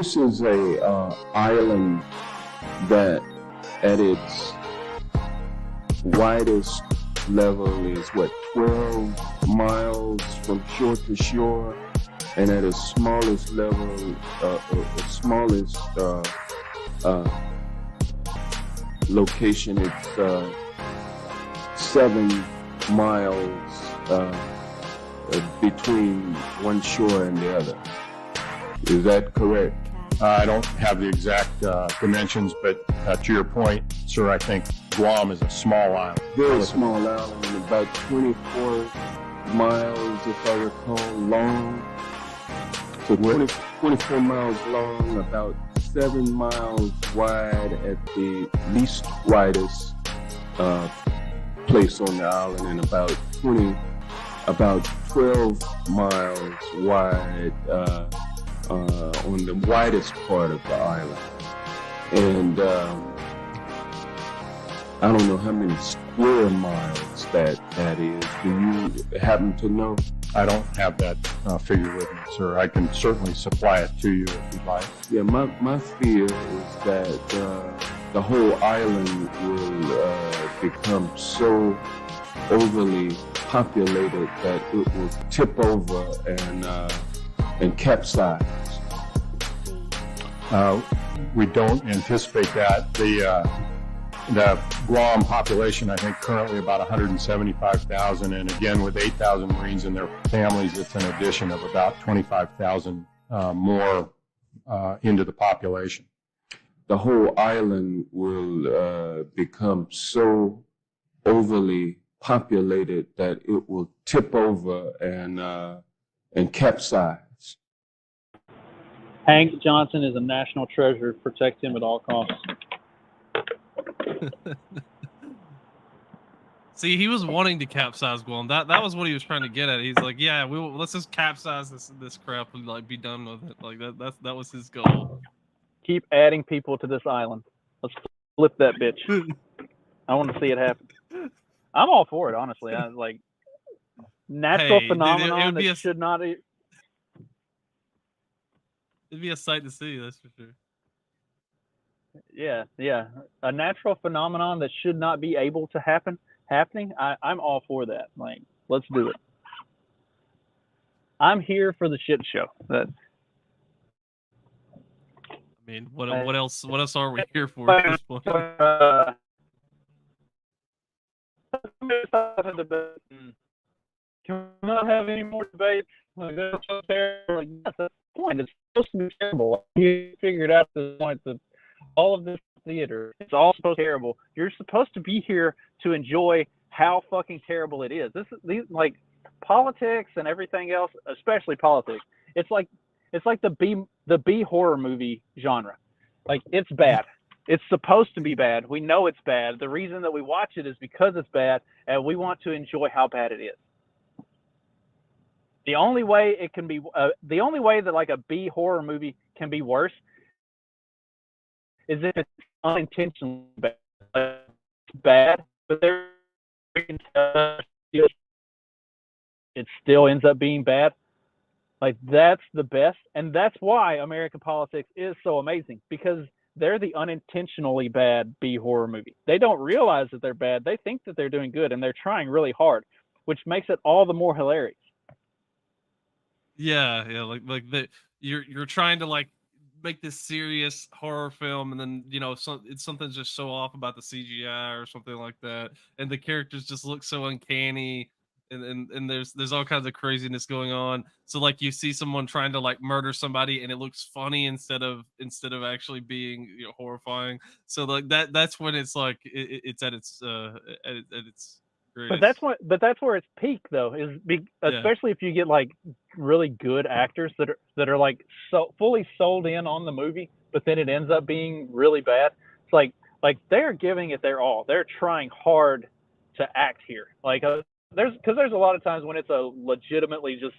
This is a island that at its widest level is 12 miles from shore to shore, and at its smallest level, smallest location, it's 7 miles between one shore and the other. Is that correct? I don't have the exact dimensions, but to your point, sir, I think Guam is a small island. Very small island, and about 24 miles, if I recall, long. So 24 miles long, about 7 miles wide at the least widest place on the island, and about 12 miles wide on the widest part of the island. And I don't know how many square miles that is. Do you happen to know? I don't have that figure with me, sir. I can certainly supply it to you if you'd like. Yeah, my fear is that the whole island will become so overly populated that it will tip over and capsize. We don't anticipate that. The Guam population, I think, currently about 175,000, and again, with 8,000 Marines and their families, it's an addition of about 25,000 more into the population. The whole island will become so overly populated that it will tip over and capsize. Hank Johnson is a national treasure. Protect him at all costs. See, he was wanting to capsize Guam. That was what he was trying to get at. He's like, yeah, let's just capsize this crap and like be done with it. Like that was his goal. Keep adding people to this island. Let's flip that bitch. I want to see it happen. I'm all for it, honestly. I was like natural phenomenon that should not. It'd be a sight to see, that's for sure. Yeah. A natural phenomenon that should not be able to happening. I'm all for that. Like, let's do it. I'm here for the shit show. I mean, what else are we here for at this point? Can we not have any more debates? Like, that's so terrible. Like, that's the point. It's supposed to be terrible. You figured out the point that all of this theater, it's all supposed to be terrible. You're supposed to be here to enjoy how fucking terrible it is. These like politics and everything else, especially politics. It's like the B horror movie genre. Like, it's bad. It's supposed to be bad. We know it's bad. The reason that we watch it is because it's bad, and we want to enjoy how bad it is. The only way it can be, the only way that like a B horror movie can be worse is if it's unintentionally bad. It's bad, but it still ends up being bad. Like, that's the best, and that's why American politics is so amazing, because they're the unintentionally bad B horror movie. They don't realize that they're bad. They think that they're doing good, and they're trying really hard, which makes it all the more hilarious. Yeah, like you're trying to like make this serious horror film, and then something's just so off about the CGI or something like that, and the characters just look so uncanny, and there's all kinds of craziness going on. So like you see someone trying to like murder somebody, and it looks funny instead of actually being horrifying. So like that's when it's like it's at its greatest. But that's where it's peak though, especially if you get like really good actors that are like so fully sold in on the movie, but then it ends up being really bad. It's like they're giving it their all. They're trying hard to act here. Like there's a lot of times when it's a legitimately just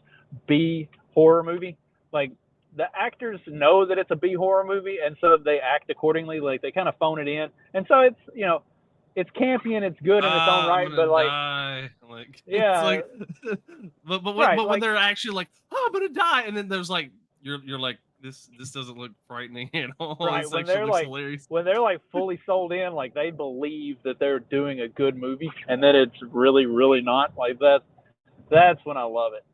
B horror movie, like the actors know that it's a B horror movie, and so they act accordingly. Like they kind of phone it in, and so it's it's campy and it's good in its own right, but like yeah, it's like, but when they're actually like, oh, I'm gonna die, and then there's like you're like, this doesn't look frightening at all. Right, This when actually they're looks like hilarious. when they're like fully sold in, like they believe that they're doing a good movie, and then it's really, really not. Like that's when I love it.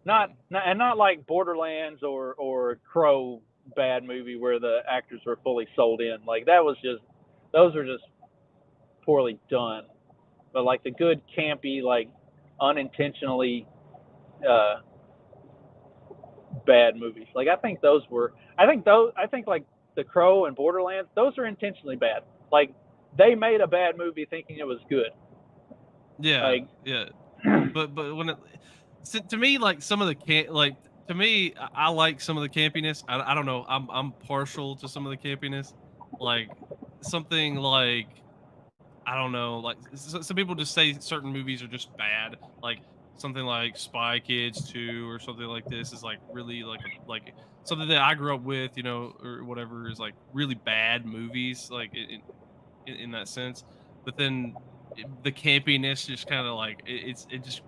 Not like Borderlands or Crow bad movie where the actors were fully sold in. Like that was just those were just poorly done. But like the good campy, like unintentionally uh, bad movies. Like I think like The Crow and Borderlands, those are intentionally bad. Like they made a bad movie thinking it was good. Yeah, Like yeah. But when it, to me, like some of the like to me, I like some of the campiness. I don't know. I'm partial to some of the campiness. Like something like I don't know. Like some people just say certain movies are just bad. Like something like Spy Kids 2 or something like this is like really like something that I grew up with, or whatever is like really bad movies. Like in that sense. But then the campiness just kind of like it just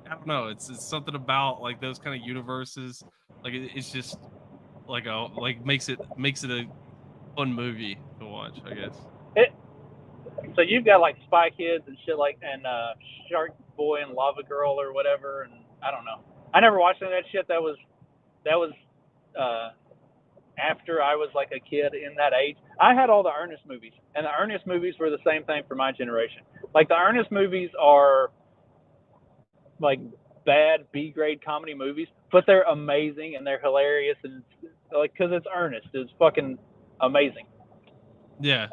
I don't know. It's something about like those kind of universes. Like it's just like makes it a fun movie to watch. I guess. it, so you've got like Spy Kids and shit like and Shark Boy and Lava Girl or whatever, and I don't know. I never watched any of that shit. That was uh, after I was like a kid in that age. I had all the Ernest movies, and the Ernest movies were the same thing for my generation. Like the Ernest movies are like bad B grade comedy movies, but they're amazing and they're hilarious and like because it's Ernest, it's fucking amazing. Yeah.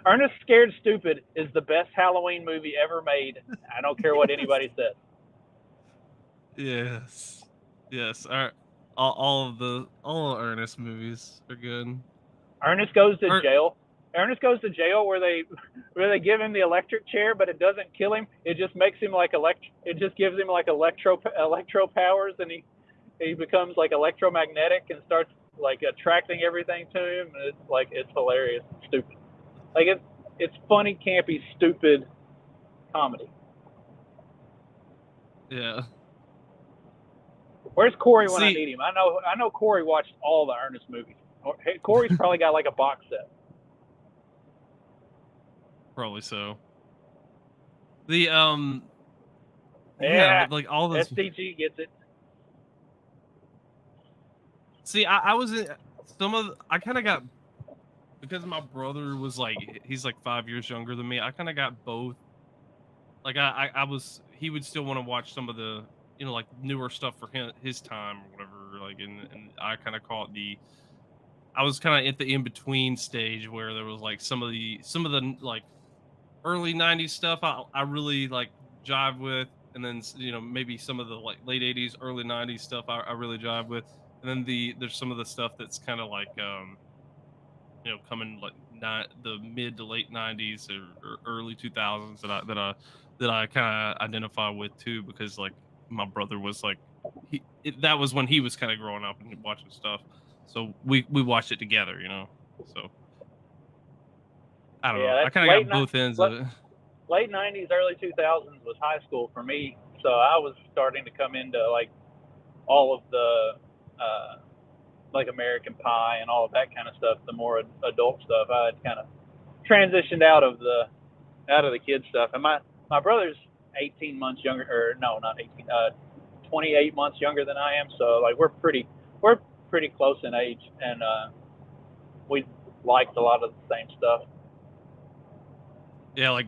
Ernest Scared Stupid is the best Halloween movie ever made. I don't care what anybody says. Yes. Yes. All of Ernest movies are good. Ernest goes to jail. Ernest goes to jail where they give him the electric chair, but it doesn't kill him. It just makes him like it just gives him like electro powers, and he becomes like electromagnetic and starts like attracting everything to him. And it's hilarious, and stupid. Like it's funny, campy, stupid comedy. Yeah. Where's Corey when I need him? I know Corey watched all the Ernest movies. Corey's probably got like a box set. Probably so. Yeah, like all this SDG gets it. See, I was in I kind of got because my brother was like he's like 5 years younger than me. I kind of got both. Like he would still want to watch some of the like newer stuff for his time or whatever. Like and I kind of caught I was kind of at the in between stage where there was like some of the like early 90s stuff I really like jive with, and then maybe some of the like late 80s early 90s stuff I really jive with, and then there's some of the stuff that's kind of like coming like not the mid to late 90s or early 2000s that I kind of identify with too, because like my brother was like that was when he was kind of growing up and watching stuff, so we watched it together, so I don't know. I kind of got both ends of it. Late 90s, early 2000s was high school for me, so I was starting to come into like all of the like American Pie and all of that kind of stuff, the more adult stuff. I had kind of transitioned out of the kid stuff, and my brother's 18 months younger, or no, not 18, 28 months younger than I am, so like we're pretty close in age, and we liked a lot of the same stuff. Yeah, like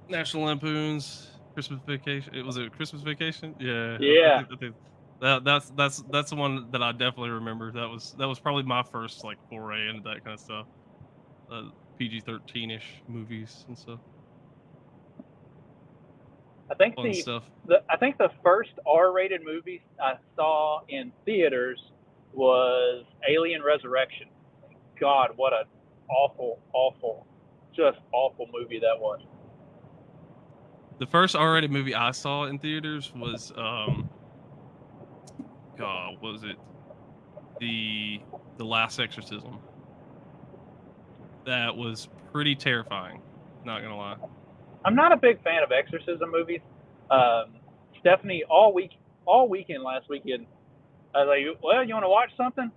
National Lampoon's Christmas Vacation. Was it Christmas Vacation? Yeah. Yeah. I think that's the one that I definitely remember. That was probably my first like foray into that kind of stuff. PG-13ish movies and stuff. I think the first R-rated movie I saw in theaters was Alien Resurrection. God, what an awful movie that was. The first R-rated movie I saw in theaters was God, was it the Last Exorcism? That was pretty terrifying. Not gonna lie. I'm not a big fan of exorcism movies. Stephanie, all week all weekend last weekend. I was like, well, you want to watch something?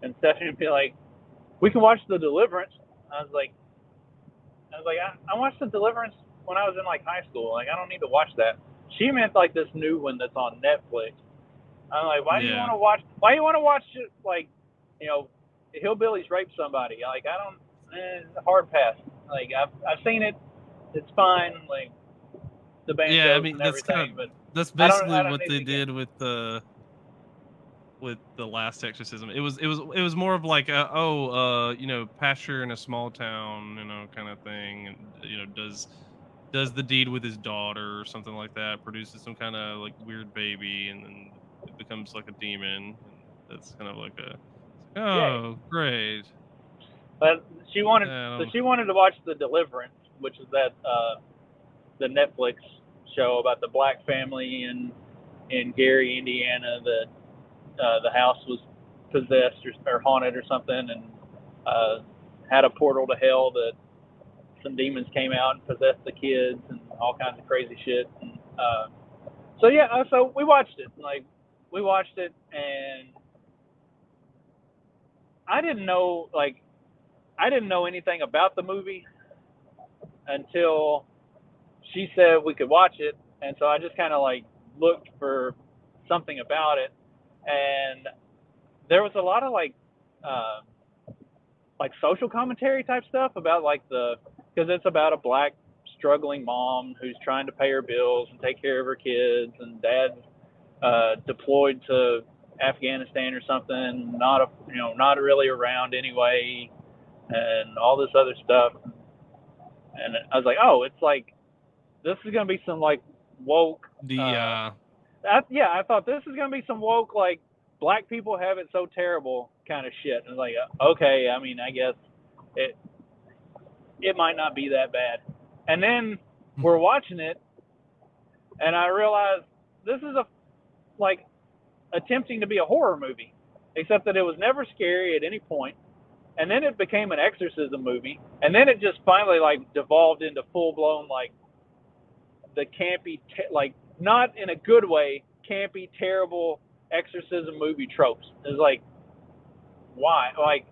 And Stephanie would be like, we can watch The Deliverance. I was like, I watched The Deliverance when I was in like high school. Like, I don't need to watch that. She meant like this new one that's on Netflix. I'm like, why do you want to watch? Why do you want to watch it? Like, hillbillies rape somebody. Like, I don't. It's a hard pass. Like, I've seen it. It's fine. Like, the band and everything. That's basically what they did with the last exorcism. It was more of like pastor in a small town, kind of thing, and does the deed with his daughter or something like that, produces some kind of like weird baby, and then it becomes like a demon. And that's kind of like great. But she wanted to watch The Deliverance, which is that the Netflix show about the black family in Gary, Indiana, that the house was possessed or haunted or something, and had a portal to hell that some demons came out and possessed the kids and all kinds of crazy shit. And, so we watched it. Like, we watched it, and I didn't know anything about the movie until she said we could watch it, and so I just kind of like looked for something about it, and there was a lot of like social commentary type stuff about because it's about a black struggling mom who's trying to pay her bills and take care of her kids, and dad's deployed to Afghanistan or something, not really around anyway, and all this other stuff. And I was like, oh, it's like, this is gonna be some like woke. I thought this is gonna be some woke, like, black people have it so terrible kind of shit. And I was like, okay, I mean, I guess it might not be that bad. And then we're watching it, and I realized this is attempting to be a horror movie, except that it was never scary at any point. And then it became an exorcism movie, and then it just finally like devolved into full blown like the campy, not in a good way, campy, terrible exorcism movie tropes. It's like, why? Like,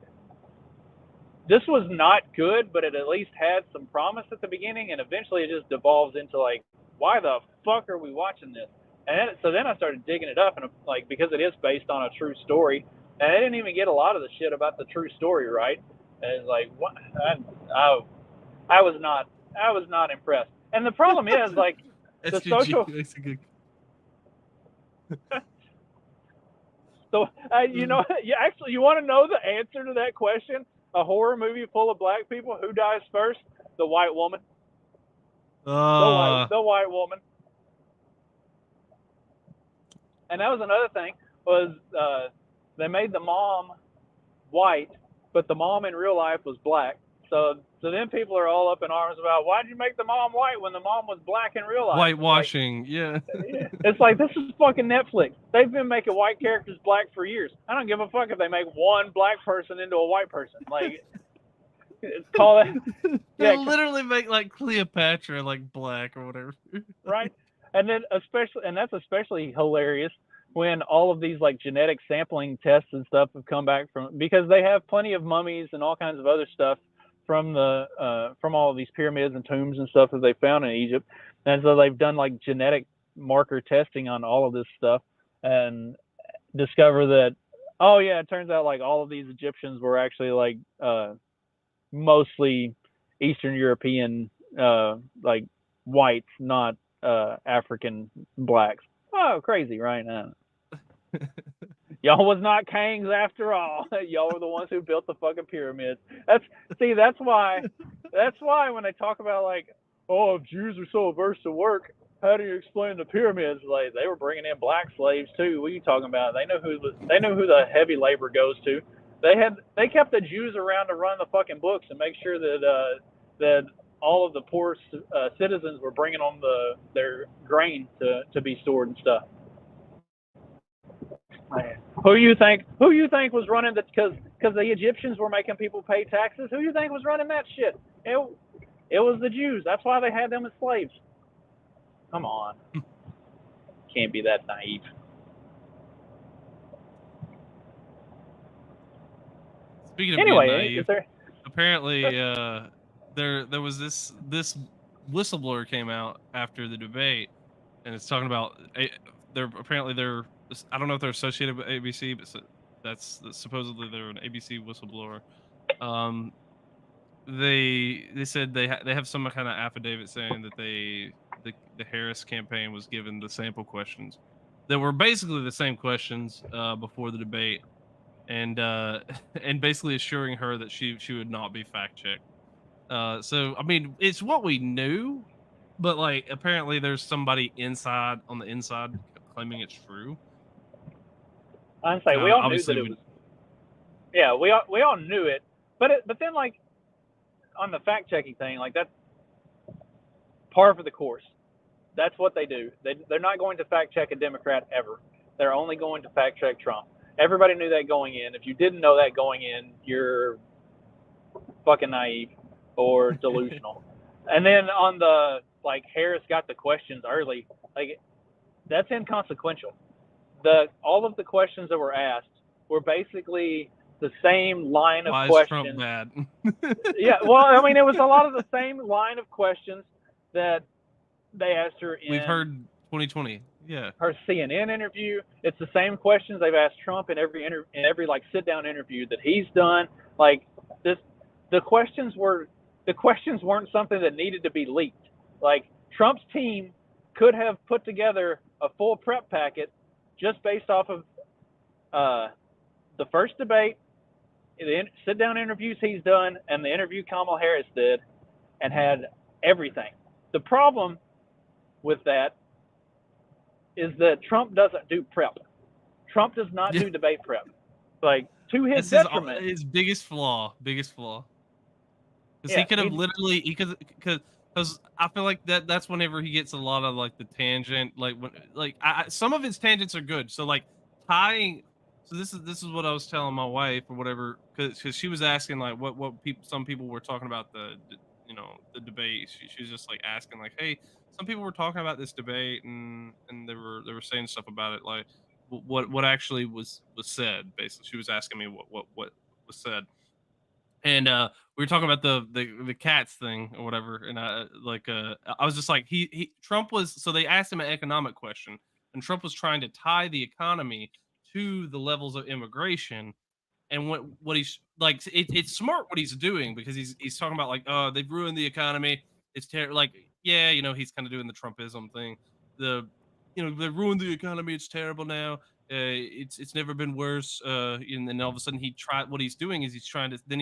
this was not good, but it at least had some promise at the beginning, and eventually it just devolves into like, why the fuck are we watching this? And so then I started digging it up, and like, because it is based on a true story, and I didn't even get a lot of the shit about the true story right. And it's like, what? I was not impressed. And the problem is, like, the social. So you want to know the answer to that question? A horror movie full of black people, who dies first? The white woman. The white woman. And that was another thing, was they made the mom white, but the mom in real life was black. So then people are all up in arms about, why did you make the mom white when the mom was black in real life? Whitewashing, yeah. It's like, this is fucking Netflix. They've been making white characters black for years. I don't give a fuck if they make one black person into a white person. Like, it's called it. They literally make like Cleopatra like black or whatever. Right. And then that's especially hilarious when all of these like genetic sampling tests and stuff have come back because they have plenty of mummies and all kinds of other stuff from all of these pyramids and tombs and stuff that they found in Egypt. And so they've done like genetic marker testing on all of this stuff and discover that, oh yeah, it turns out like all of these Egyptians were actually like mostly Eastern European like whites, not African blacks. Oh, crazy, right? Y'all was not kings after all. Y'all were the ones who built the fucking pyramids. That's why when they talk about like, oh, if Jews are so averse to work, how do you explain the pyramids? Like, they were bringing in black slaves too. What are you talking about? They know who the heavy labor goes to. They kept the Jews around to run the fucking books and make sure that all of the poor citizens were bringing on their grain to be stored and stuff. Who you think was running that? Because the Egyptians were making people pay taxes. Who you think was running that shit? It was the Jews. That's why they had them as slaves. Come on. can't be that naive. Speaking of Anyway, being naive, is there? apparently there was this whistleblower came out after the debate, and it's talking about they're I don't know if they're associated with ABC, but that's supposedly they're an ABC whistleblower. They said they have some kind of affidavit saying that the Harris campaign was given the sample questions that were basically the same questions before the debate, and and basically assuring her that she would not be fact checked. So I mean, it's what we knew, but like apparently there's somebody on the inside claiming it's true. I'm saying we all knew that it was. Yeah, we all knew it, but then like on the fact checking thing, like that's par for the course. That's what they do. They're not going to fact check a Democrat ever. They're only going to fact check Trump. Everybody knew that going in. If you didn't know that going in, you're fucking naive or delusional. And then on the like Harris got the questions early, like that's inconsequential. All of the questions that were asked were basically the same line of questions. Why is Trump bad? Yeah, well, I mean, it was a lot of the same line of questions that they asked her in. We've heard 2020. Yeah. Her CNN interview. It's the same questions they've asked Trump in every like sit down interview that he's done. Like this, the questions weren't something that needed to be leaked. Like Trump's team could have put together a full prep packet just based off of the first debate, the sit-down interviews he's done, and the interview Kamala Harris did, and had everything. The problem with that is that Trump doesn't do prep. Trump does not do debate prep. Like, to his detriment. His biggest flaw. Because he could have literally, because I feel like that's whenever he gets a lot of like the tangent, some of his tangents are good. So like tying. So this is what I was telling my wife or whatever, because she was asking like what some people were talking about the debate. She was just like asking like, hey, some people were talking about this debate and they were saying stuff about it, like what actually was said. Basically, she was asking me what was said, and we were talking about the cats thing or whatever, and I was just like Trump was, so they asked him an economic question, and Trump was trying to tie the economy to the levels of immigration, and what he's like, it's smart what he's doing, because he's talking about like, oh, they've ruined the economy, it's terrible, like, yeah, he's kind of doing the Trumpism thing, they ruined the economy, it's terrible now, it's never been worse, and then all of a sudden what he's doing is he's trying to, then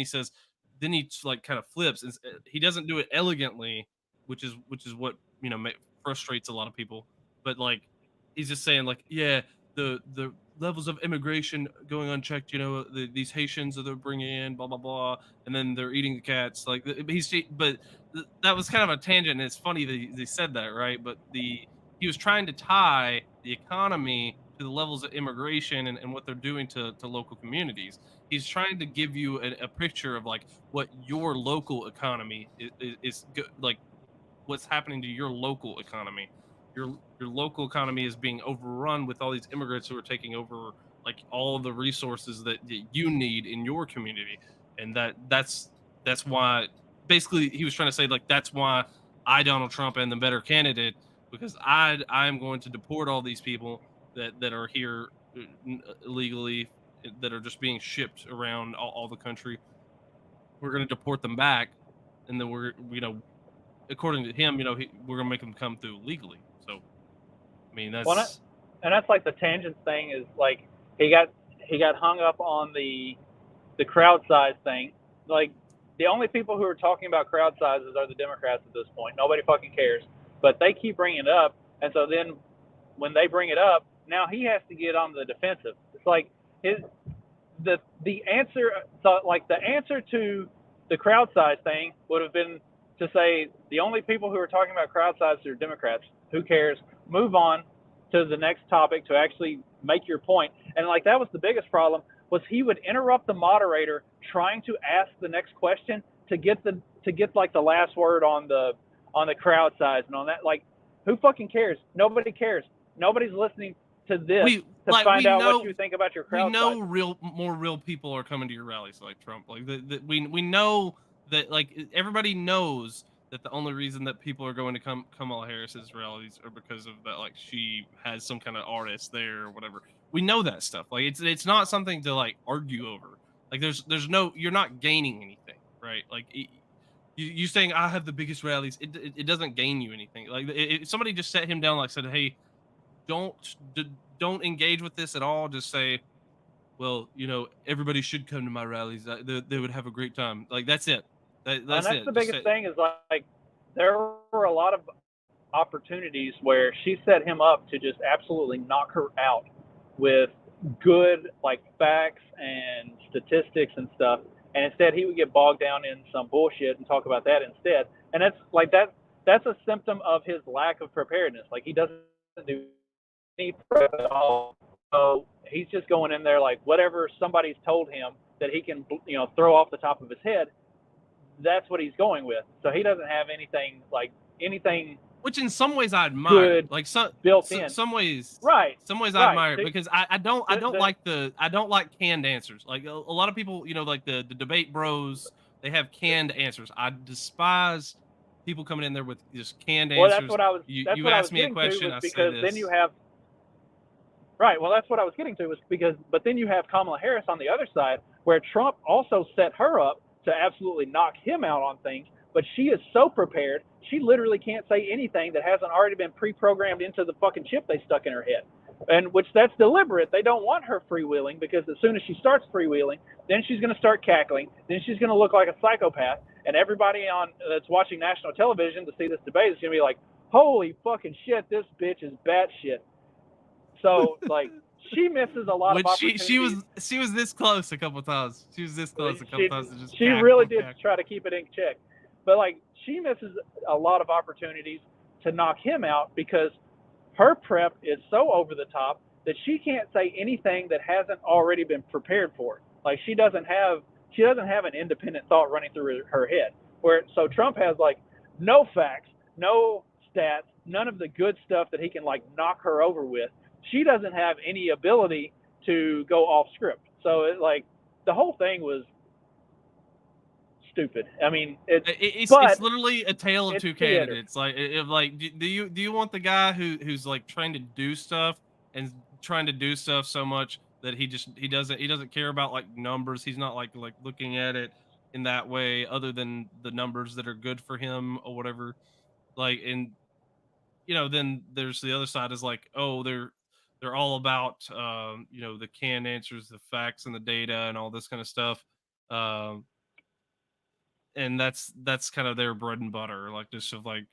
he like kind of flips, and he doesn't do it elegantly, which is what frustrates a lot of people, but like he's just saying like, yeah, the levels of immigration going unchecked, these Haitians that they're bringing in, blah blah blah, and then they're eating the cats. Like but that was kind of a tangent, and it's funny that they said that, right? But he was trying to tie the economy to the levels of immigration and what they're doing to local communities. He's trying to give you a picture of like what your local economy is like, what's happening to your local economy. Your local economy is being overrun with all these immigrants who are taking over like all of the resources that you need in your community, and that's why basically he was trying to say like, that's why Donald Trump am the better candidate, because I am going to deport all these people that are here illegally, that are just being shipped around all the country. We're going to deport them back, and then we're according to him, we're going to make them come through legally. So, I mean, that's and that's like the tangent thing is like he got hung up on the crowd size thing. Like the only people who are talking about crowd sizes are the Democrats at this point. Nobody fucking cares, but they keep bringing it up, and so then when they bring it up, now he has to get on the defensive. It's like the answer. So like the answer to the crowd size thing would have been to say the only people who are talking about crowd size are Democrats. Who cares? Move on to the next topic to actually make your point. And like that was the biggest problem, was he would interrupt the moderator trying to ask the next question to get like the last word on the crowd size and on that. Like, who fucking cares? Nobody cares. nobody's listening to this to find out what you think about your crowd. We know more real people are coming to your rallies like Trump. Like we know that like everybody knows that the only reason that people are going to Kamala Harris's rallies are because of that, like she has some kind of artist there or whatever. We know that stuff. Like it's not something to like argue over. Like there's no, you're not gaining anything, right? Like you saying I have the biggest rallies, it doesn't gain you anything. Like if somebody just set him down, like said, hey, don't engage with this at all. Just say, well, you know, everybody should come to my rallies. They would have a great time. Like that's it. That's the biggest thing is like there were a lot of opportunities where she set him up to just absolutely knock her out with good like facts and statistics and stuff, and instead he would get bogged down in some bullshit and talk about that instead. And that's like that's a symptom of his lack of preparedness. Like he doesn't do any prep at all. So he's just going in there like whatever somebody's told him that he can, you know, throw off the top of his head. That's what he's going with. So he doesn't have anything, which in some ways I admire. Like built in. Some ways, right? Some ways I admire it because I don't like canned answers. Like a lot of people, you know, like the debate bros, they have canned answers. I despise people coming in there with just canned answers. Well, that's what I was. You asked me a question, I because say this. Then you have. Right. Well, that's what I was getting to, was because, but then you have Kamala Harris on the other side, where Trump also set her up to absolutely knock him out on things, but she is so prepared, she literally can't say anything that hasn't already been pre-programmed into the fucking chip they stuck in her head. And which that's deliberate. They don't want her freewheeling, because as soon as she starts freewheeling, then she's going to start cackling, then she's going to look like a psychopath, and everybody that's watching national television to see this debate is going to be like, holy fucking shit, this bitch is batshit. So like she misses a lot of opportunities. She was this close a couple times. She was this close a couple times to just. She really did try to keep it in check, but like she misses a lot of opportunities to knock him out because her prep is so over the top that she can't say anything that hasn't already been prepared for. Like she doesn't have an independent thought running through her head. So Trump has like no facts, no stats, none of the good stuff that he can like knock her over with. She doesn't have any ability to go off script. So it, like the whole thing was stupid. I mean, it's literally a tale of two candidates. Like, do you want the guy who's like trying to do stuff and trying to do stuff so much that he doesn't care about like numbers. He's not like looking at it in that way, other than the numbers that are good for him or whatever. Like, and you know, then there's the other side is like, oh, they're all about you know, the canned answers, the facts and the data and all this kind of stuff. And that's kind of their bread and butter, like just of like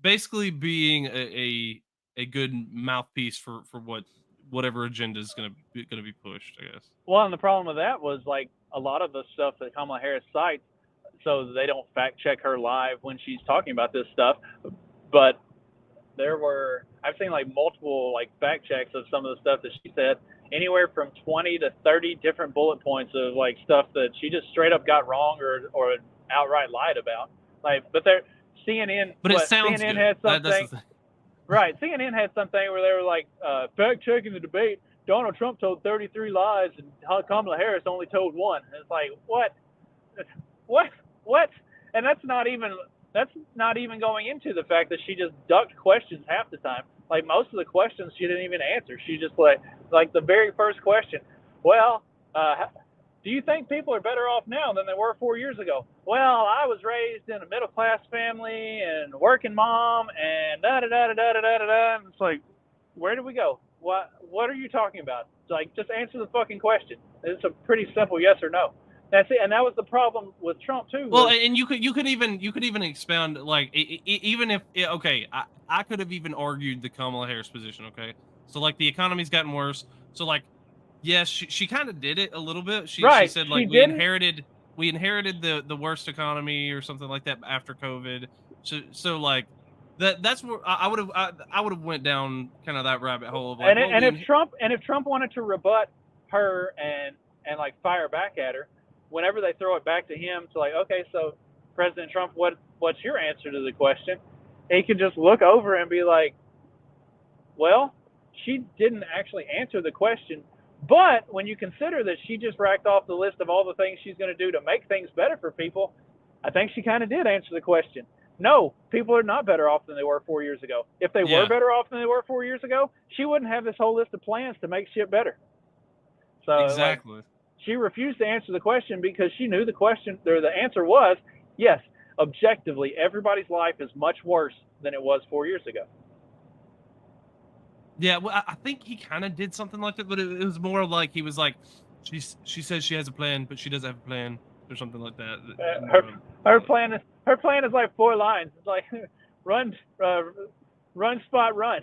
basically being a good mouthpiece for whatever agenda is going to be pushed, I guess. Well, and the problem with that was like a lot of the stuff that Kamala Harris cites, so they don't fact check her live when she's talking about this stuff. But I've seen like multiple like fact checks of some of the stuff that she said, anywhere from 20 to 30 different bullet points of like stuff that she just straight up got wrong or outright lied about. Like, but CNN. But it sounds CNN good. had something. Right, CNN had something where they were like fact checking the debate. Donald Trump told 33 lies and Kamala Harris only told one. And it's like, what? And that's not even going into the fact that she just ducked questions half the time. Like most of the questions she didn't even answer. She just like the very first question. Well, do you think people are better off now than they were 4 years ago? Well, I was raised in a middle class family and working mom and da da da da da da da. And it's like, where do we go? What are you talking about? It's like, just answer the fucking question. It's a pretty simple yes or no. That's it. And that was the problem with Trump too. Well, and you could even expound, like, even if I could have even argued the Kamala Harris position. Okay, so like the economy's gotten worse. So like, yes, she kind of did it a little bit. She said like we inherited the worst economy or something like that after COVID. So like that's where I would have went down kind of that rabbit hole of like, if Trump wanted to rebut her and like fire back at her, whenever they throw it back to him to like, okay, so President Trump, what's your answer to the question? He can just look over and be like, Well, she didn't actually answer the question. But when you consider that she just racked off the list of all the things she's going to do to make things better for people, I think she kind of did answer the question. No, people are not better off than they were 4 years ago. If they were better off than they were 4 years ago, she wouldn't have this whole list of plans to make shit better. So exactly. She refused to answer the question because she knew the answer was, yes, objectively, everybody's life is much worse than it was 4 years ago. Yeah, well, I think he kind of did something like that, but it was more like he was like, she says she has a plan, but she doesn't have a plan, or something like that. Her plan is like 4 lines. It's like run, spot, run.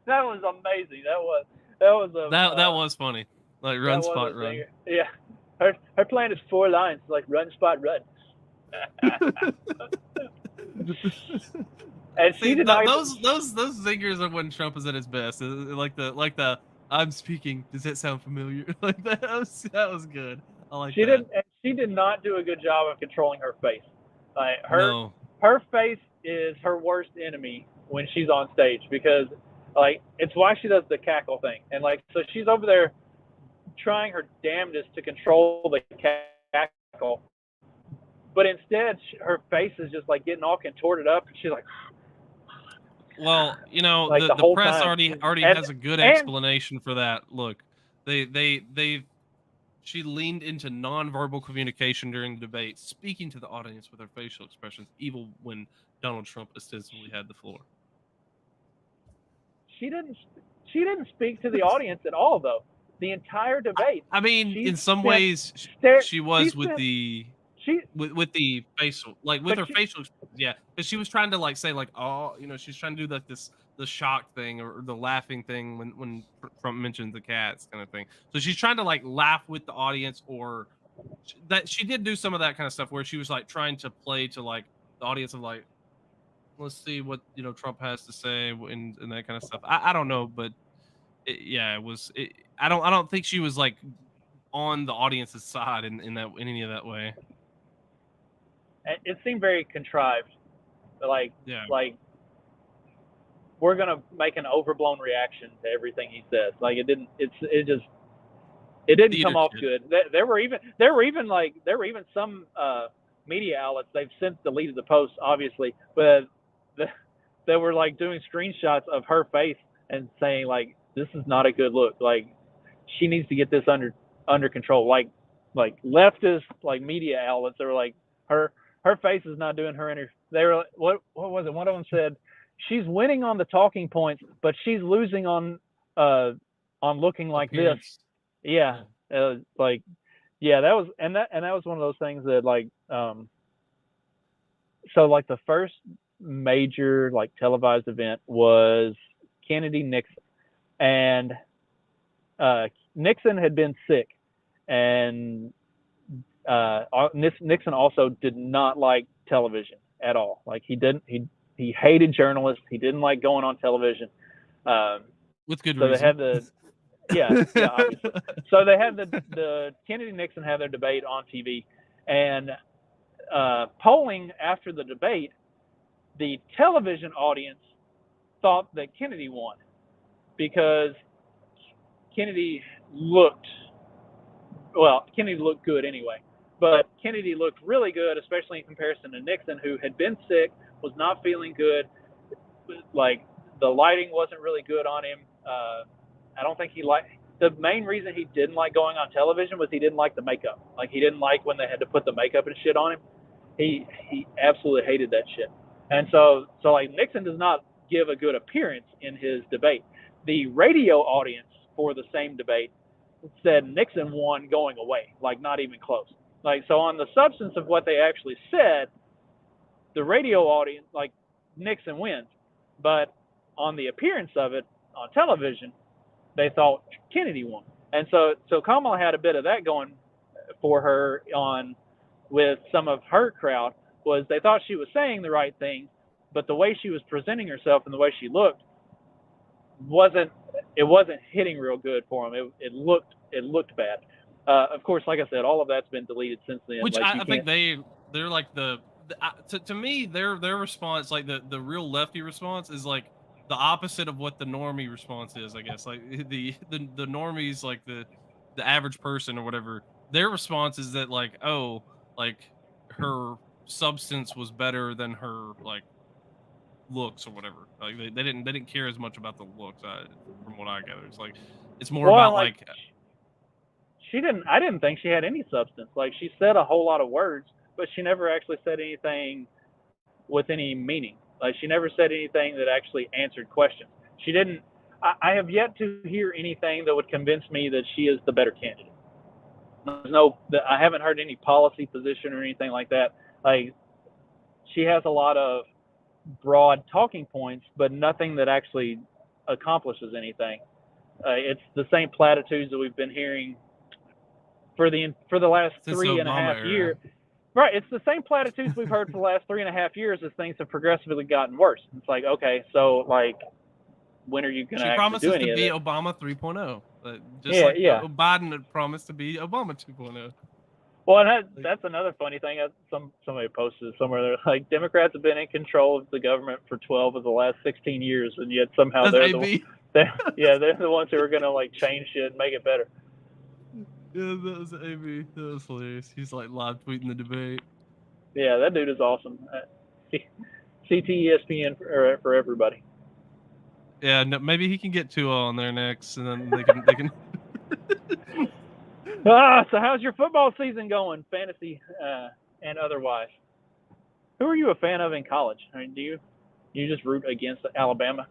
That was amazing. That was funny. Like run, spot, run. Singer. Yeah, her plan is 4 lines. Like run, spot, run. And See, those zingers are when Trump is at his best. Like the I'm speaking. Does that sound familiar? Like that was good. I like that. She did not do a good job of controlling her face. Like her face is her worst enemy when she's on stage, because like it's why she does the cackle thing. And like so she's over there trying her damnedest to control the cackle, but instead her face is just like getting all contorted up, and she's like. Well, you know, like the press already has a good explanation for that. Look, she leaned into nonverbal communication during the debate, speaking to the audience with her facial expressions, even when Donald Trump ostensibly had the floor. She didn't speak to the audience at all, though. The entire debate. I mean, in some ways, she was with the facial, like with her facial, yeah. But she was trying to like say like, oh, you know, she's trying to do like the shock thing or the laughing thing when Trump mentioned the cats kind of thing. So she's trying to like laugh with the audience, or that she did do some of that kind of stuff where she was like trying to play to like the audience of like, let's see what Trump has to say and that kind of stuff. I don't know, but it was. I don't think she was like on the audience's side in any of that way. It seemed very contrived, like we're gonna make an overblown reaction to everything he says. Like it didn't come off good. There were even some media outlets, they've since deleted the post obviously, but they were like doing screenshots of her face and saying like, this is not a good look. Like she needs to get this under control. Like leftist like media outlets, they were like her face is not doing her they were what was it? One of them said she's winning on the talking points, but she's losing on looking like this. Yeah. That was one of those things that like so like the first major like televised event was Kennedy Nixon, and Nixon had been sick, and Nixon also did not like television at all. Like he hated journalists. He didn't like going on television. With good reason. So they had obviously. So they had the Kennedy Nixon had their debate on TV, and polling after the debate, the television audience thought that Kennedy won because Kennedy looked good anyway. But Kennedy looked really good, especially in comparison to Nixon, who had been sick, was not feeling good. Like the lighting wasn't really good on him. I don't think the main reason he didn't like going on television was he didn't like the makeup. Like he didn't like when they had to put the makeup and shit on him. He absolutely hated that shit. And so like Nixon does not give a good appearance in his debate. The radio audience for the same debate said Nixon won going away, like not even close. Like, so on the substance of what they actually said, the radio audience, like Nixon wins, but on the appearance of it on television, they thought Kennedy won. And so Kamala had a bit of that going for her with some of her crowd, was they thought she was saying the right thing, but the way she was presenting herself and the way she looked wasn't hitting real good for them. It looked bad. Of course, like I said, all of that's been deleted since then. Which like I think they're like to me their response, like the real lefty response is like opposite of what the normie response is, I guess. Like the normies, like the average person or whatever, their response is that like, oh, like her substance was better than her like looks or whatever. Like they didn't care as much about the looks, from what I gather. It's like it's more about like I didn't think she had any substance. Like she said a whole lot of words, but she never actually said anything with any meaning. Like she never said anything that actually answered questions. She didn't. I have yet to hear anything that would convince me that she is the better candidate. I haven't heard any policy position or anything like that. Like she has a lot of broad talking points, but nothing that actually accomplishes anything. It's the same platitudes that we've been hearing for the last Since 3.5 years. Right, it's the same platitudes we've heard for the last 3.5 years as things have progressively gotten worse. It's like, okay, so like, when are you going to actually do any of it? She promises to be Obama 3.0, just like Biden had promised to be Obama 2.0. Well, and that's another funny thing. Somebody posted somewhere. They're like, Democrats have been in control of the government for 12 of the last 16 years, and yet somehow they're the ones who are going to like change shit and make it better. Yeah, that was AB. That was hilarious. He's like live tweeting the debate. Yeah, that dude is awesome. CTESPN for everybody. Yeah, no, maybe he can get Tua on there next, and then they can. So how's your football season going, fantasy and otherwise? Who are you a fan of in college? I mean, do you just root against Alabama?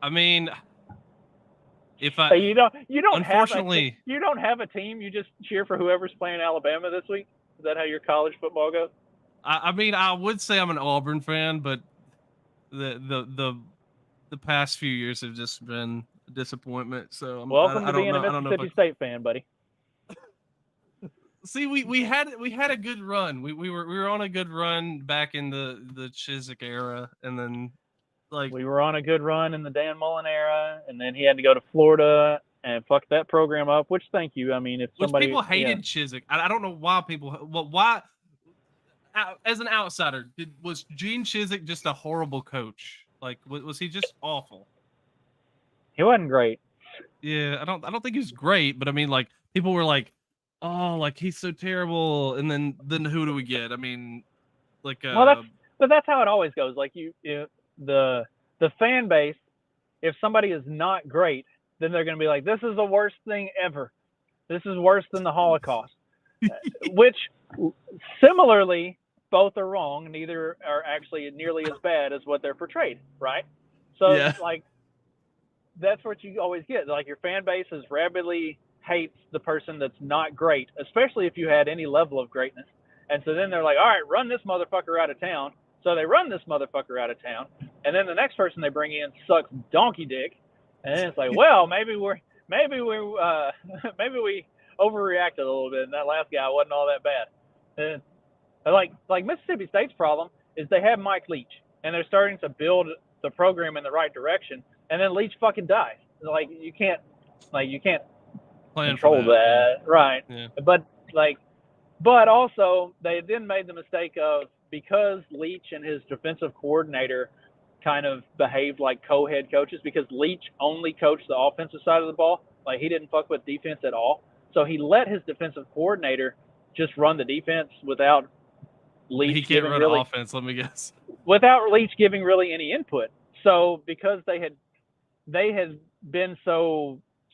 I mean, if you don't unfortunately you don't have a team. You just cheer for whoever's playing Alabama this week. Is that how your college football goes? I mean, I would say I'm an Auburn fan, but the past few years have just been a disappointment. So welcome to being a Mississippi State fan, buddy. See, we had a good run. We were on a good run back in the Chizik era, and then like we were on a good run in the Dan Mullen era, and then he had to go to Florida and fuck that program up. Which, thank you. I mean, if somebody people hated Chizik, I don't know why people. Well, why? As an outsider, was Gene Chizik just a horrible coach? Like, was he just awful? He wasn't great. Yeah, I don't think he was great, but I mean, like, people were like, "Oh, like he's so terrible," and then who do we get? I mean, like, that's how it always goes. Like the fan base, if somebody is not great, then they're going to be like, "This is the worst thing ever. This is worse than the Holocaust," which similarly. Both are wrong. Neither are actually nearly as bad as what they're portrayed, right? So, like, that's what you always get. Like, your fan base is rabidly hates the person that's not great, especially if you had any level of greatness. And so then they're like, all right, run this motherfucker out of town. So they run this motherfucker out of town. And then the next person they bring in sucks donkey dick. And then it's like, well, maybe we overreacted a little bit, and that last guy wasn't all that bad. And like Mississippi State's problem is they have Mike Leach, and they're starting to build the program in the right direction, and then Leach fucking dies. Like you can't control that, right? Yeah. But also they then made the mistake of, because Leach and his defensive coordinator kind of behaved like co-head coaches, because Leach only coached the offensive side of the ball. Like he didn't fuck with defense at all. So he let his defensive coordinator just run the defense without Leach. He can't run offense, let me guess. Without Leach giving really any input. So because they had been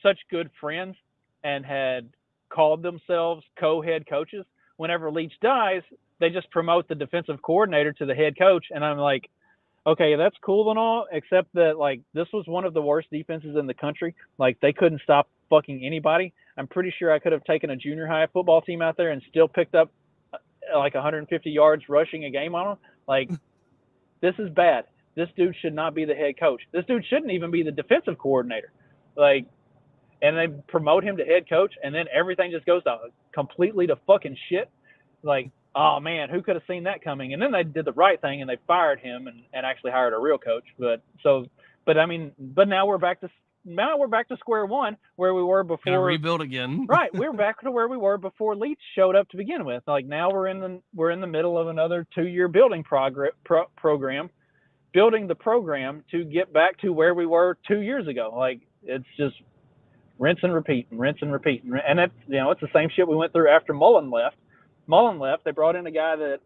such good friends and had called themselves co-head coaches, whenever Leach dies, they just promote the defensive coordinator to the head coach. And I'm like, okay, that's cool and all, except that like this was one of the worst defenses in the country. Like they couldn't stop fucking anybody. I'm pretty sure I could have taken a junior high football team out there and still picked up like 150 yards rushing a game on them. Like, this is bad. This dude should not be the head coach. This dude shouldn't even be the defensive coordinator. Like, and they promote him to head coach, and then everything just goes completely to fucking shit. Like, oh man, who could have seen that coming? And then they did the right thing and they fired him and actually hired a real coach. But now we're back to square one where we were before. Gotta rebuild again. Right, we're back to where we were before Leach showed up to begin with. Like now we're in the middle of another 2-year building program, building the program to get back to where we were 2 years ago. Like, it's just rinse and repeat and rinse and repeat. And it's, it's the same shit we went through after Mullen left. They brought in a guy that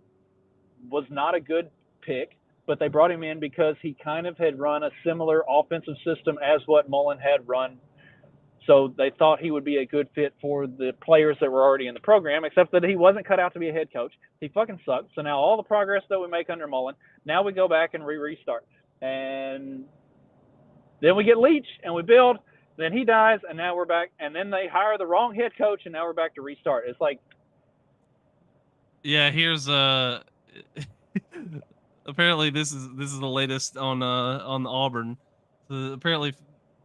was not a good pick, but they brought him in because he kind of had run a similar offensive system as what Mullen had run. So they thought he would be a good fit for the players that were already in the program, except that he wasn't cut out to be a head coach. He fucking sucked. So now all the progress that we make under Mullen, now we go back and restart. And then we get Leach and we build, then he dies, and now we're back. And then they hire the wrong head coach, and now we're back to restart. It's like, yeah, here's apparently this is the latest on Auburn. So apparently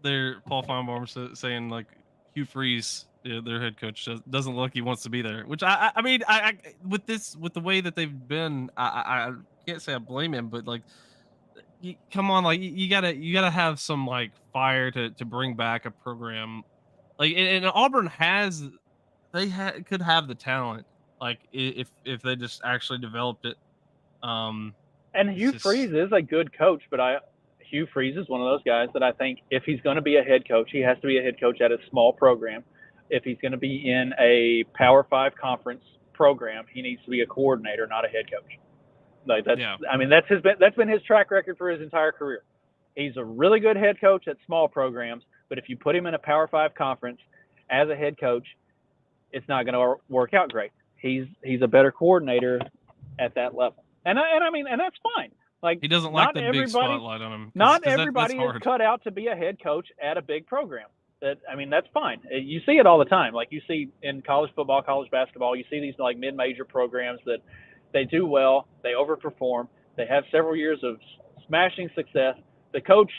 Paul Feinbaum saying like Hugh Freeze, their head coach, doesn't look like he wants to be there. Which I mean with the way that they've been, I can't say I blame him, but like, come on, like you gotta have some like fire to bring back a program. Like, and Auburn could have the talent, like if they just actually developed it. And Hugh Freeze is a good coach, but Hugh Freeze is one of those guys that I think if he's going to be a head coach, he has to be a head coach at a small program. If he's going to be in a Power 5 conference program, he needs to be a coordinator, not a head coach. Like I mean, that's been his track record for his entire career. He's a really good head coach at small programs, but if you put him in a Power 5 conference as a head coach, it's not going to work out great. He's a better coordinator at that level, and I mean, and that's fine. Like, he doesn't like the big spotlight on him. Not everybody is cut out to be a head coach at a big program. That's fine. You see it all the time. Like, you see in college football, college basketball, you see these like mid-major programs that they do well, they overperform, they have several years of smashing success. The coach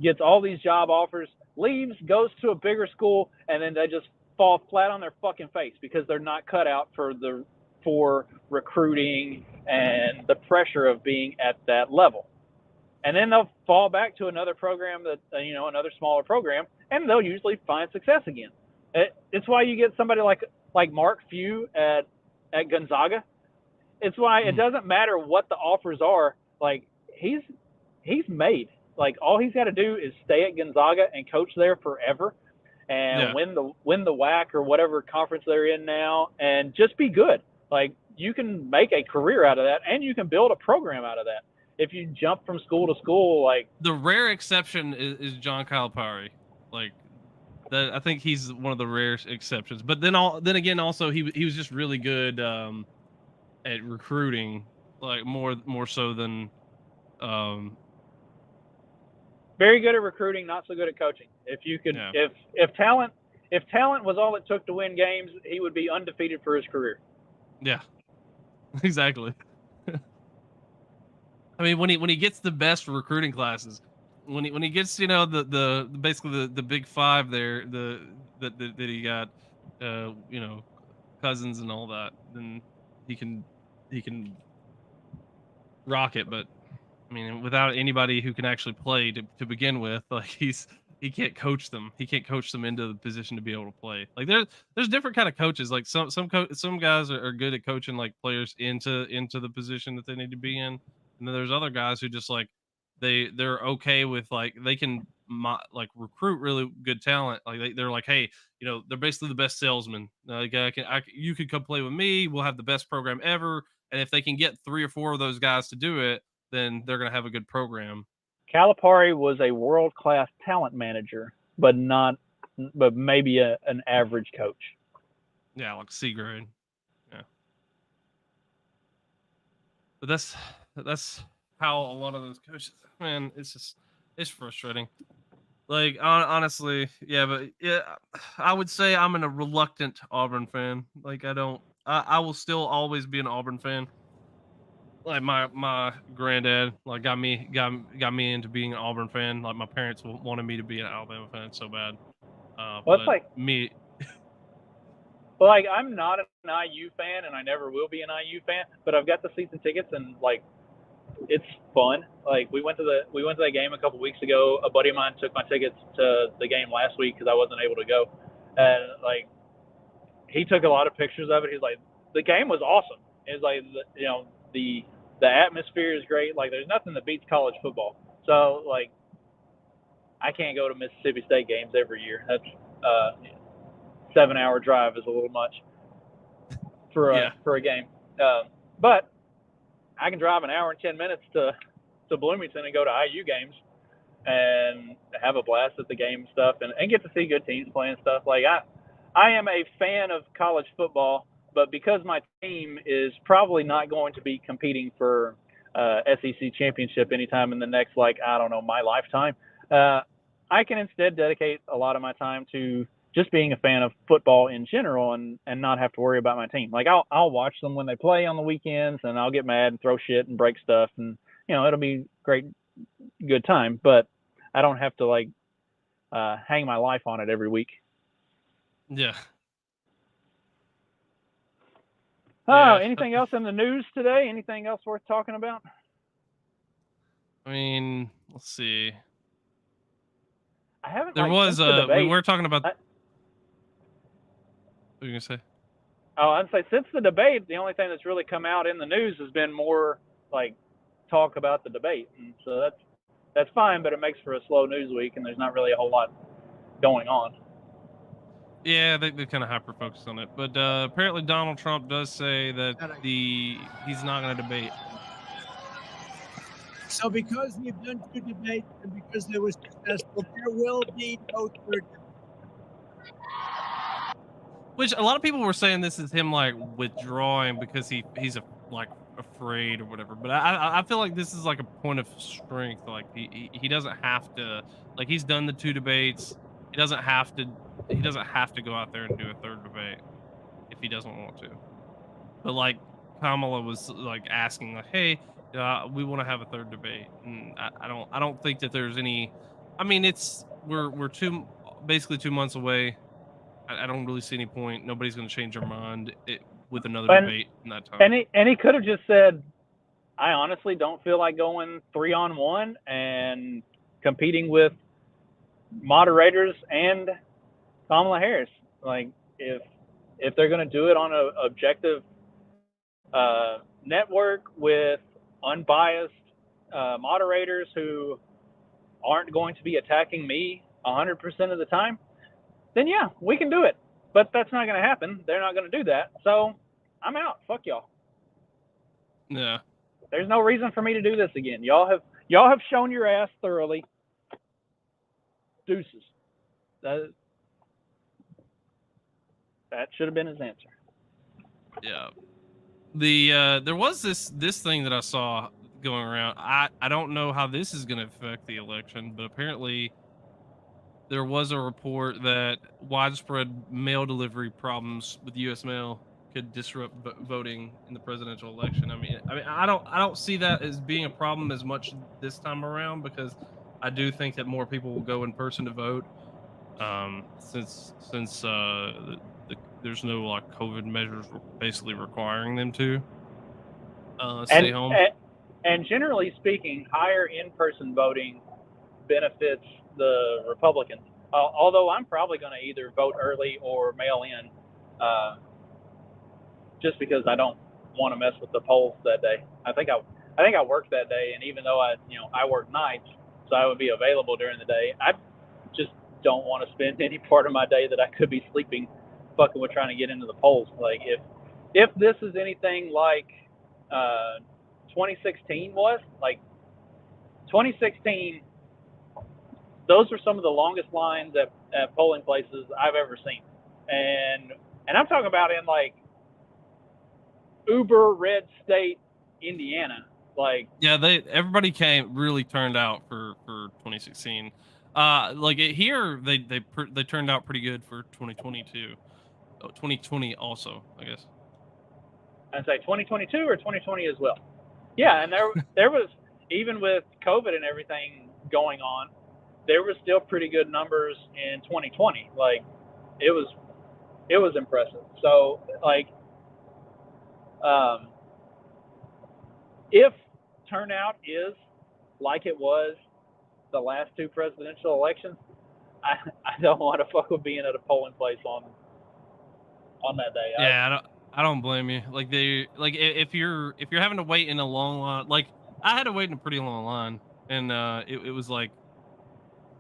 gets all these job offers, leaves, goes to a bigger school, and then they just fall flat on their fucking face because they're not cut out for recruiting and the pressure of being at that level. And then they'll fall back to another program that, another smaller program, and they'll usually find success again. It's why you get somebody like Mark Few at Gonzaga. It's why it doesn't matter what the offers are. Like, he's made. Like, all he's got to do is stay at Gonzaga and coach there forever, and win the WAC or whatever conference they're in now, and just be good. Like, you can make a career out of that, and you can build a program out of that. If you jump from school to school, like, the rare exception is John Calipari. Like, that, I think he's one of the rare exceptions. But then again, also he was just really good at recruiting, like more so than very good at recruiting, not so good at coaching. If you could, if talent was all it took to win games, he would be undefeated for his career. Yeah, exactly. I mean, when he gets the best recruiting classes, when he gets the basically the big five there, that he got, Cousins and all that, then he can rock it. But I mean, without anybody who can actually play to begin with, like, he can't coach them. He can't coach them into the position to be able to play. Like, there's different kind of coaches. Like, some guys are good at coaching like players into the position that they need to be in, and then there's other guys who just like they're okay with, like, they can recruit really good talent. Like, they're like, hey, they're basically the best salesman. Like, you could come play with me. We'll have the best program ever. And if they can get 3 or 4 of those guys to do it, then they're going to have a good program. Calipari was a world-class talent manager, but maybe an average coach. Yeah, like C grade. Yeah. But that's how a lot of those coaches, man, it's frustrating. Like, honestly, yeah, but yeah, I would say I'm a reluctant Auburn fan. Like, I will still always be an Auburn fan. Like, my granddad, like, got me into being an Auburn fan. Like, my parents wanted me to be an Alabama fan so bad. Well, it's like me. Well, like, I'm not an IU fan, and I never will be an IU fan. But I've got the season tickets, and like, it's fun. Like, we went to that game a couple weeks ago. A buddy of mine took my tickets to the game last week because I wasn't able to go, and like, he took a lot of pictures of it. He's like, the game was awesome. It's like, the The atmosphere is great. Like, there's nothing that beats college football. So, like, I can't go to Mississippi State games every year. That's 7-hour drive is a little much for a game. But I can drive an hour and 10 minutes to Bloomington and go to IU games and have a blast at the game and stuff, and get to see good teams playing stuff. Like, I am a fan of college football, but because my team is probably not going to be competing for SEC championship anytime in the next, like, I don't know, my lifetime, I can instead dedicate a lot of my time to just being a fan of football in general and not have to worry about my team. Like, I'll watch them when they play on the weekends, and I'll get mad and throw shit and break stuff, and, you know, it'll be good time, but I don't have to, like, hang my life on it every week. Yeah. Oh, anything else in the news today? Anything else worth talking about? I mean, let's see. I haven't. There was we were talking about. What were you gonna say? Oh, I'd say since the debate, the only thing that's really come out in the news has been more like talk about the debate, and so that's fine, but it makes for a slow news week, and there's not really a whole lot going on. Yeah, they kind of hyper focus on it, but apparently Donald Trump does say that he's not going to debate. So because we've done 2 debates and because they were successful, there will be no third debate. Which a lot of people were saying this is him like withdrawing because he's afraid or whatever. But I feel like this is like a point of strength. Like he doesn't have to, like, he's done the 2 debates. He doesn't have to go out there and do a third debate if he doesn't want to. But like Kamala was like asking, like, hey, we want to have a third debate, and I don't think that there's any. I mean, we're basically 2 months away. I don't really see any point. Nobody's going to change their mind with another debate in that time. And he could have just said, I honestly don't feel like going 3-on-1 and competing with moderators and Kamala Harris. Like, if they're going to do it on an objective network with unbiased moderators who aren't going to be attacking me 100% of the time, then yeah, we can do it. But that's not going to happen. They're not going to do that. So I'm out. Fuck y'all. Yeah. There's no reason for me to do this again. Y'all have shown your ass thoroughly. Deuces. That should have been his answer. Yeah. There was this thing that I saw going around. I don't know how this is going to affect the election, but apparently there was a report that widespread mail delivery problems with U.S. mail could disrupt voting in the presidential election. I mean, I don't see that as being a problem as much this time around, because I do think that more people will go in person to vote, since there's no like COVID measures basically requiring them to stay home. And generally speaking, higher in-person voting benefits the Republicans. Although I'm probably going to either vote early or mail in, just because I don't want to mess with the polls that day. I think I worked that day, and even though I work nights, so I would be available during the day, I just don't want to spend any part of my day that I could be sleeping fucking with trying to get into the polls. Like, if this is anything like 2016 was, like 2016, those were some of the longest lines at polling places I've ever seen. And I'm talking about in like uber red state Indiana. Like, yeah, everybody really turned out for 2016. Here they turned out pretty good for 2022. 2020 also, I guess. I'd say 2022 or 2020 as well. Yeah, and there was, even with COVID and everything going on, there were still pretty good numbers in 2020. Like, it was impressive. So, like, if turnout is like it was the last 2 presidential elections, I don't want to fuck with being at a polling place on that day. Yeah, I don't blame you. Like if you're having to wait in a long line, like I had to wait in a pretty long line, and it was like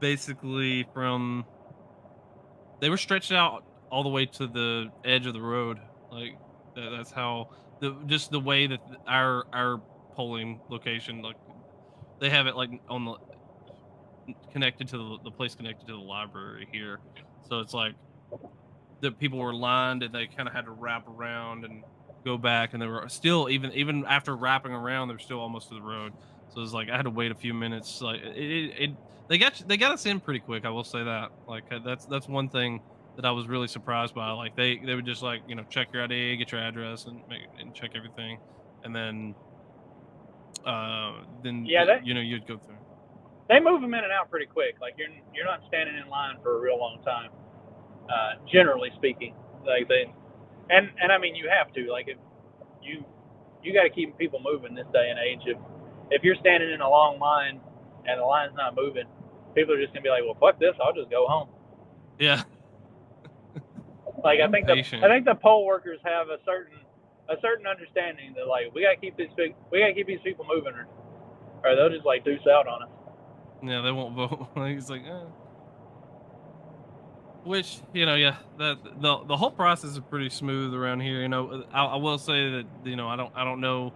basically from they were stretched out all the way to the edge of the road. Like that's how just the way that our polling location, like they have it like on the connected to the place connected to the library here. So it's like the people were lined and they kind of had to wrap around and go back, and they were still even after wrapping around, they're still almost to the road. So it's like I had to wait a few minutes. Like they got us in pretty quick. I will say that. Like that's one thing that I was really surprised by. Like they would just like check your ID, get your address, and check everything, and then Yeah, you'd go through. they move them in and out pretty quick. Like you're not standing in line for a real long time. Generally speaking, like and I mean you have to, like, if you got to keep people moving this day and age. If you're standing in a long line and the line's not moving, people are just gonna be like, well, fuck this, I'll just go home. Yeah. Like I think the poll workers have a certain understanding that, like, we gotta keep these people moving, or they'll just like deuce out on us. Yeah, they won't vote. He's like, Which, yeah, the whole process is pretty smooth around here. I will say that, I don't know.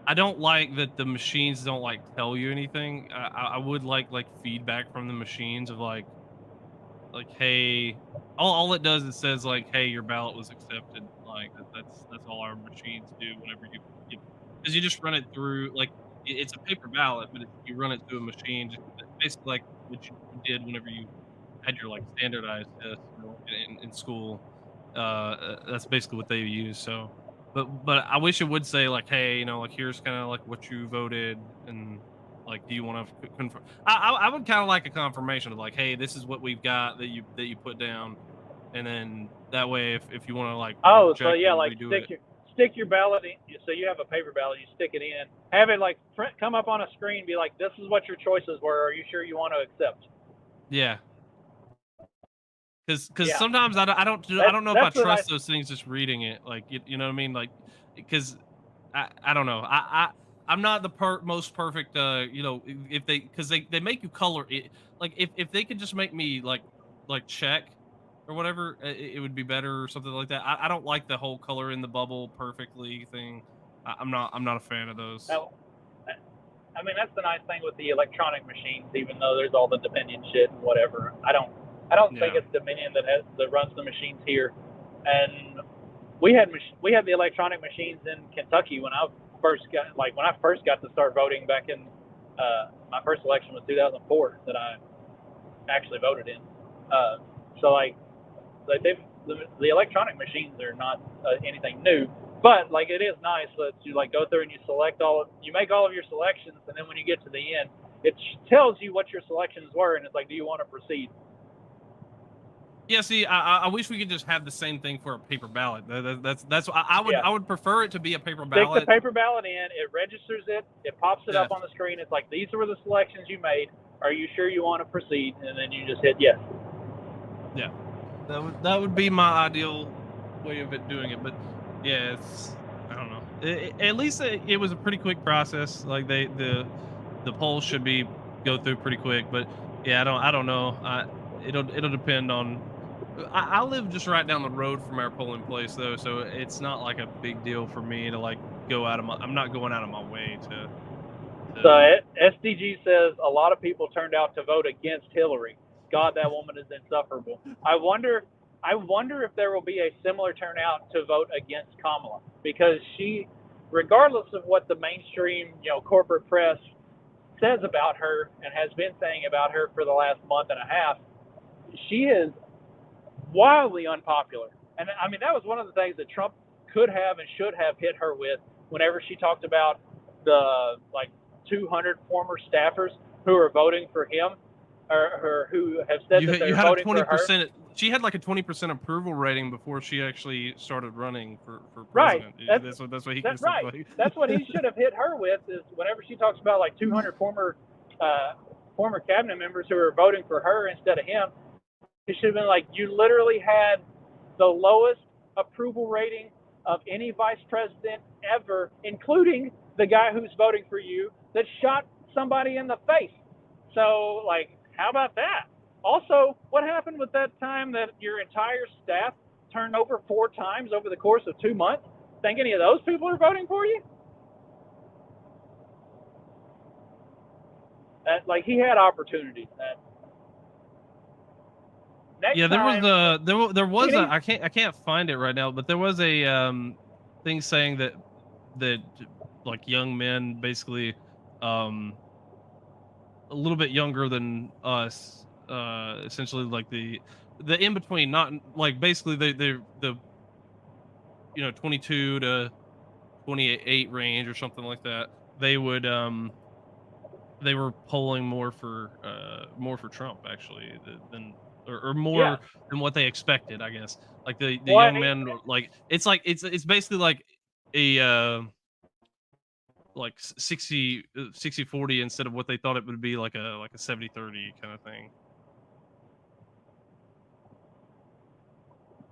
I don't like that the machines don't like tell you anything. I would like feedback from the machines of like, hey, all it does is says like, hey, your ballot was accepted. Like that's all our machines do whenever you because you just run it through, like, it's a paper ballot, but you run it through a machine, just basically like what you did whenever you had your like standardized test in school. That's basically what they use. So, but I wish it would say like, hey, like here's kind of like what you voted, and like, do you want to confirm? I would kind of like a confirmation of like, hey, this is what we've got that you put down, and then that way, if you want to like, so yeah, like stick your ballot in. So you have a paper ballot, you stick it in, have it like come up on a screen, be like, this is what your choices were. Are you sure you want to accept? Yeah. Because sometimes I don't know if I trust those things just reading it, like you know what I mean, like, because I don't know, I'm not the most perfect if they make you color it, like if they could just make me like check or whatever, it would be better or something like that. I don't like the whole color in the bubble perfectly thing. I'm not a fan of those. I mean, that's the nice thing with the electronic machines, even though there's all the Dominion shit and whatever. I don't think it's Dominion that runs the machines here. And we had the electronic machines in Kentucky when I first got to start voting back in my first election was 2004 that I actually voted in. So like the electronic machines are not anything new, but like it is nice that you like go through and you make all of your selections, and then when you get to the end, it tells you what your selections were, and it's like, do you want to proceed? Yeah, see, I wish we could just have the same thing for a paper ballot. That's I would prefer it to be a paper ballot. Stick the paper ballot in, it registers it, it pops it up on the screen. It's like, these were the selections you made. Are you sure you want to proceed? And then you just hit yes. Yeah, that would be my ideal way of doing it. But yeah, I don't know. At least it was a pretty quick process. Like the polls should go through pretty quick. But yeah, I don't know. It'll depend on. I live just right down the road from our polling place, though, so it's not like a big deal for me to like go out of my. I'm not going out of my way to. So SDG says a lot of people turned out to vote against Hillary. God, that woman is insufferable. I wonder if there will be a similar turnout to vote against Kamala, because she, regardless of what the mainstream corporate press says about her and has been saying about her for the last month and a half, she is wildly unpopular. And I mean, that was one of the things that Trump could have and should have hit her with whenever she talked about the like 200 former staffers who are voting for him, or who have said that they're voting for her. She had like a 20% approval rating before she actually started running for president. Right. That's what he. That's right. Like. That's what he should have hit her with, is whenever she talks about like 200 former cabinet members who are voting for her instead of him. It should have been like, you literally had the lowest approval rating of any vice president ever, including the guy who's voting for you that shot somebody in the face. So, like, how about that? Also, what happened with that time that your entire staff turned over 4 times over the course of 2 months? Think any of those people are voting for you? That, like, he had opportunities. That next Yeah, there time, was a I can't find it right now, but there was a thing saying that like young men, basically a little bit younger than us, essentially like the in between, not like basically the 22 to 28 range or something like that. They would they were polling more for Trump actually than or more than what they expected, I guess. Like the young men, like it's basically like a like 60-40 instead of what they thought it would be, like a 70-30 kind of thing,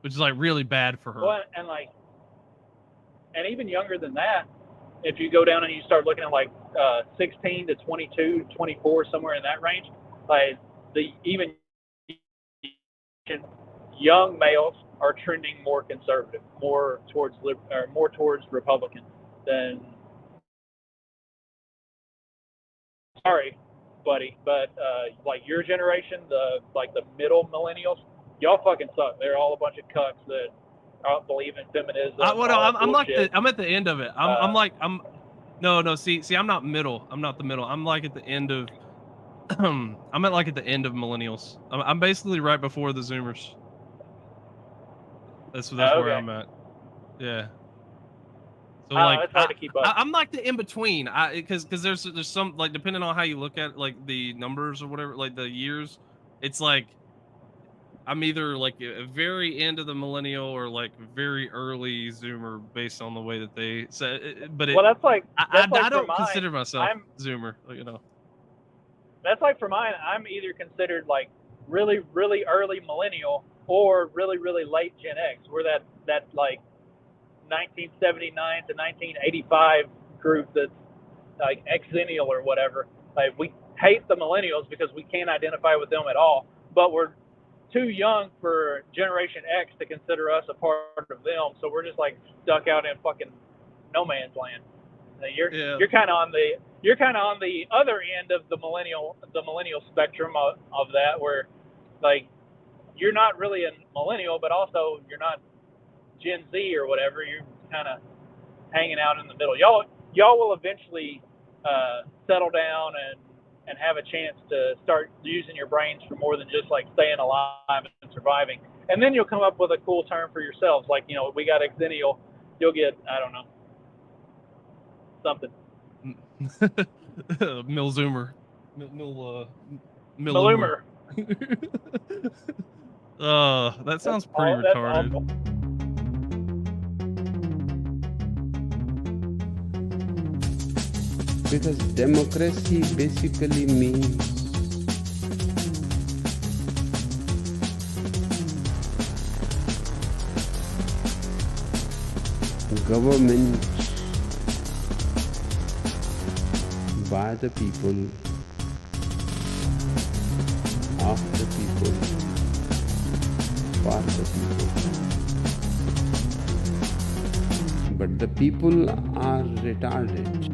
which is like really bad for her. Well, and even younger than that, if you go down and you start looking at like 16 to 22, 24, somewhere in that range, like even young males are trending more conservative, more towards Republican than. Sorry, buddy, but like your generation, the middle millennials, y'all fucking suck. They're all a bunch of cucks that don't believe in feminism. I'm at the end of it. See, I'm not middle. I'm not the middle. I'm like at the end of. I'm at the end of millennials. I'm basically right before the Zoomers. That's where I'm at. Yeah. So it's hard to keep up. I'm like the in between. Because there's some, like, depending on how you look at like the numbers or whatever, like the years, it's like I'm either like a very end of the millennial or like very early Zoomer based on the way that they say. But that's like I don't consider myself Zoomer. That's like for mine. I'm either considered like really, really early millennial or really, really late Gen X. We're that like 1979 to 1985 group that's like Xennial or whatever. Like, we hate the millennials because we can't identify with them at all, but we're too young for Generation X to consider us a part of them. So we're just like stuck out in fucking no man's land. You're kind of on the other end of the millennial spectrum of that, where like you're not really a millennial, but also you're not Gen Z or whatever. You're kind of hanging out in the middle. Y'all will eventually settle down and have a chance to start using your brains for more than just like staying alive and surviving. And then you'll come up with a cool term for yourselves. Like, we got Xennial. You'll get, I don't know, something. Milzoomer. Milzoomer. That sounds pretty retarded. Awful. Because democracy basically means government by the people, of the people, for the people. But the people are retarded.